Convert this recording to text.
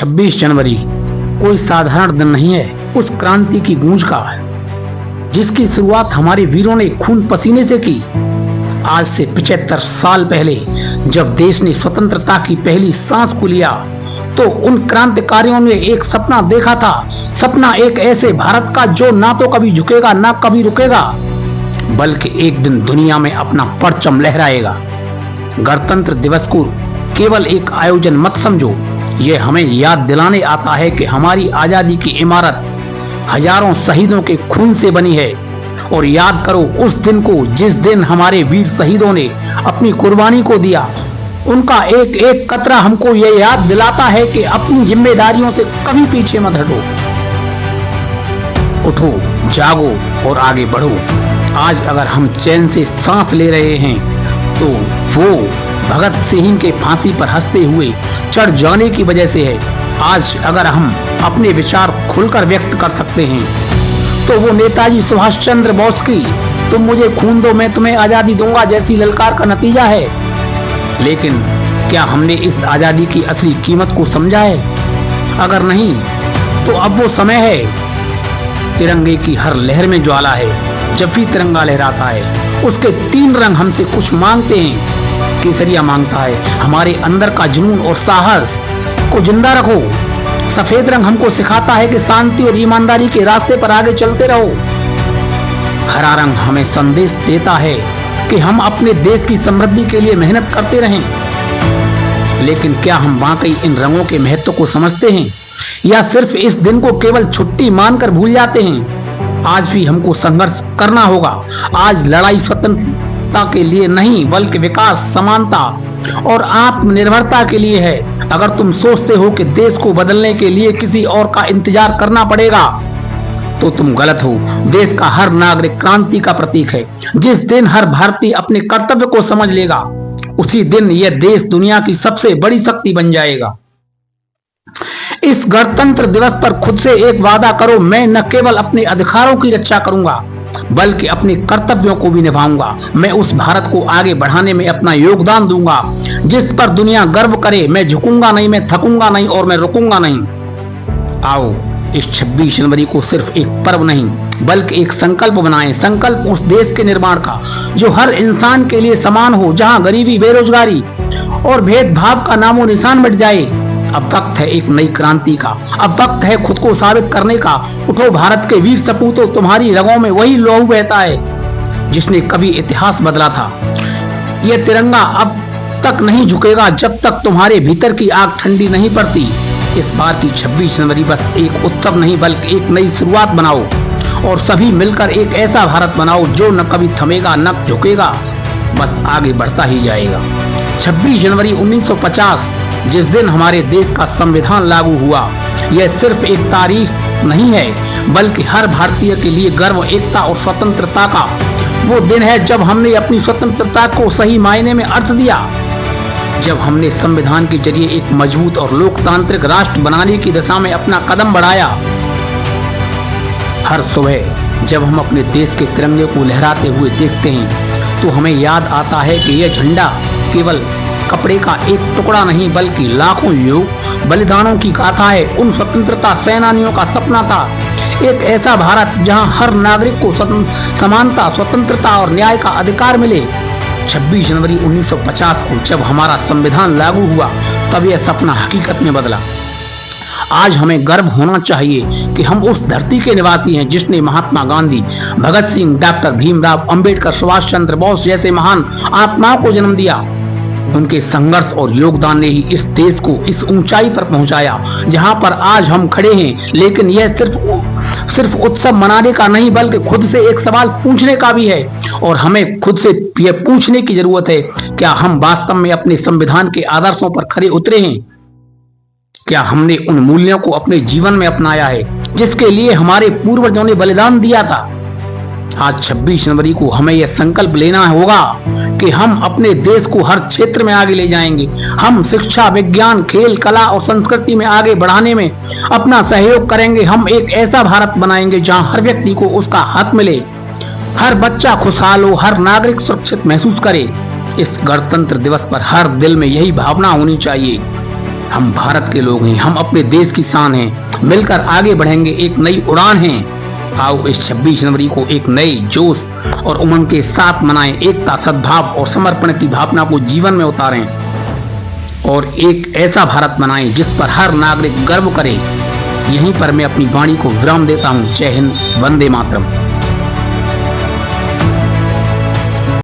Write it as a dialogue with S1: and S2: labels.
S1: 26 जनवरी कोई साधारण दिन नहीं है। उस क्रांति की गूंज का जिसकी शुरुआत हमारे वीरों ने खून पसीने से की। आज से 75 साल पहले जब देश ने स्वतंत्रता की पहली सांस को लिया तो उन क्रांतिकारियों ने एक सपना देखा था। सपना एक ऐसे भारत का जो ना तो कभी झुकेगा ना कभी रुकेगा, बल्कि एक दिन दुनिया में अपना परचम लहराएगा। गणतंत्र दिवस को केवल एक आयोजन मत समझो, यह हमें याद दिलाने आता है कि हमारी आजादी की इमारत हजारों शहीदों के खून से बनी है। और याद करो उस दिन को जिस दिन हमारे वीर शहीदों ने अपनी कुर्बानी को दिया। उनका एक एक कतरा हमको यह याद दिलाता है कि अपनी जिम्मेदारियों से कभी पीछे मत हटो। उठो, जागो और आगे बढ़ो। आज अगर हम चैन से सांस ले रहे हैं तो वो भगत सिंह के फांसी पर हंसते हुए चढ़ जाने की वजह से है। आज अगर हम अपने विचार खुलकर व्यक्त कर सकते हैं तो वो नेताजी सुभाष चंद्र बोस की तुम मुझे खून दो मैं तुम्हें आजादी दूंगा जैसी ललकार का नतीजा है। लेकिन क्या हमने इस आजादी की असली कीमत को समझा है? अगर नहीं तो अब वो समय है। तिरंगे की हर लहर में ज्वाला है। जब भी तिरंगा लहराता है उसके 3 रंग हमसे कुछ मांगते हैं। केसरिया मांगता है हमारे अंदर का जुनून और साहस को जिंदा रखो। सफेद रंग हमको सिखाता है कि शांति और ईमानदारी के रास्ते पर आगे चलते रहो। हरा रंग हमें संदेश देता है कि हम अपने देश की समृद्धि के लिए मेहनत करते रहें। लेकिन क्या हम वाकई इन रंगों के महत्व को समझते हैं या सिर्फ इस दिन को केवल छुट्टी मानकर भूल जाते हैं? आज भी हमको संघर्ष करना होगा। आज लड़ाई स्वतंत्रता के लिए नहीं बल्कि विकास, समानता और आत्मनिर्भरता के लिए है। अगर तुम सोचते हो कि देश को बदलने के लिए किसी और का इंतजार करना पड़ेगा तो तुम गलत हो। देश का हर नागरिक क्रांति का प्रतीक है। जिस दिन हर भारतीय अपने कर्तव्य को समझ लेगा उसी दिन यह देश दुनिया की सबसे बड़ी शक्ति बन जाएगा। इस गणतंत्र दिवस पर खुद से एक वादा करो, मैं न केवल अपने अधिकारों की रक्षा करूंगा बल्कि अपने कर्तव्यों को भी निभाऊंगा। मैं उस भारत को आगे बढ़ाने में अपना योगदान दूंगा जिस पर दुनिया गर्व करे। मैं झुकूंगा नहीं, मैं थकूंगा नहीं और मैं रुकूंगा नहीं। आओ इस 26 जनवरी को सिर्फ एक पर्व नहीं बल्कि एक संकल्प बनाएं। संकल्प उस देश के निर्माण का जो हर इंसान के लिए समान हो, जहां गरीबी, बेरोजगारी और भेदभाव का नामो निशान मिट जाए। अब वक्त है एक नई क्रांति का। अब वक्त है खुद को साबित करने का। उठो भारत के वीर सपूतों, तुम्हारी रगों में वही लहू बहता है जिसने कभी इतिहास बदला था। यह तिरंगा अब तक नहीं झुकेगा जब तक तुम्हारे भीतर की आग ठंडी नहीं पड़ती। इस बार की 26 जनवरी बस एक उत्सव नहीं बल्कि एक नई शुरुआत बनाओ और सभी मिलकर एक ऐसा भारत बनाओ जो न कभी थमेगा न झुकेगा, बस आगे बढ़ता ही जाएगा। 26 जनवरी 1950 जिस दिन हमारे देश का संविधान लागू हुआ, यह सिर्फ एक तारीख नहीं है बल्कि हर भारतीय के लिए गर्व, एकता और स्वतंत्रता का वो दिन है जब हमने अपनी स्वतंत्रता को सही मायने में अर्थ दिया। जब हमने संविधान के जरिए एक मजबूत और लोकतांत्रिक राष्ट्र बनाने की दिशा में अपना कदम बढ़ाया। हर सुबह जब हम अपने देश के तिरंगे को लहराते हुए देखते हैं तो हमें याद आता है कि यह झंडा केवल कपड़े का एक टुकड़ा नहीं बल्कि लाखों युग बलिदानों की गाथा है। उन स्वतंत्रता सेनानियों का सपना था एक ऐसा भारत जहां हर नागरिक को समानता, स्वतंत्रता और न्याय का अधिकार मिले। 26 जनवरी 1950 को जब हमारा संविधान लागू हुआ तब यह सपना हकीकत में बदला। आज हमें गर्व होना चाहिए कि हम उस धरती के निवासी हैं जिसने महात्मा गांधी, भगत सिंह, डॉक्टर भीमराव अंबेडकर, सुभाष चंद्र बोस जैसे महान आत्माओं को जन्म दिया। उनके संघर्ष और योगदान ने ही इस देश को इस ऊंचाई पर पहुंचाया जहां पर आज हम खड़े हैं। लेकिन यह सिर्फ उत्सव मनाने का नहीं बल्कि खुद से एक सवाल पूछने का भी है। और हमें खुद से यह पूछने की जरूरत है, क्या हम वास्तव में अपने संविधान के आदर्शों पर खरे उतरे हैं? क्या हमने उन मूल्यों को अपने जीवन में अपनाया है जिसके लिए हमारे पूर्वजों ने बलिदान दिया था? आज 26 जनवरी को हमें यह संकल्प लेना होगा कि हम अपने देश को हर क्षेत्र में आगे ले जाएंगे। हम शिक्षा, विज्ञान, खेल, कला और संस्कृति में आगे बढ़ाने में अपना सहयोग करेंगे। हम एक ऐसा भारत बनाएंगे जहां हर व्यक्ति को उसका हक मिले, हर बच्चा खुशहाल हो, हर नागरिक सुरक्षित महसूस करे। इस गणतंत्र दिवस पर हर दिल में यही भावना होनी चाहिए हम भारत के लोग हैं, हम अपने देश की शान हैं, मिलकर आगे बढ़ेंगे, एक नई उड़ान है। आओ इस 26 जनवरी को एक नए जोश और उमंग के साथ मनाएं, एकता, सद्भाव और समर्पण की भावना को जीवन में उतारें और एक ऐसा भारत बनाएं जिस पर हर नागरिक गर्व करे। यहीं पर मैं अपनी वाणी को विराम देता हूँ। जय हिंद, वंदे मातरम।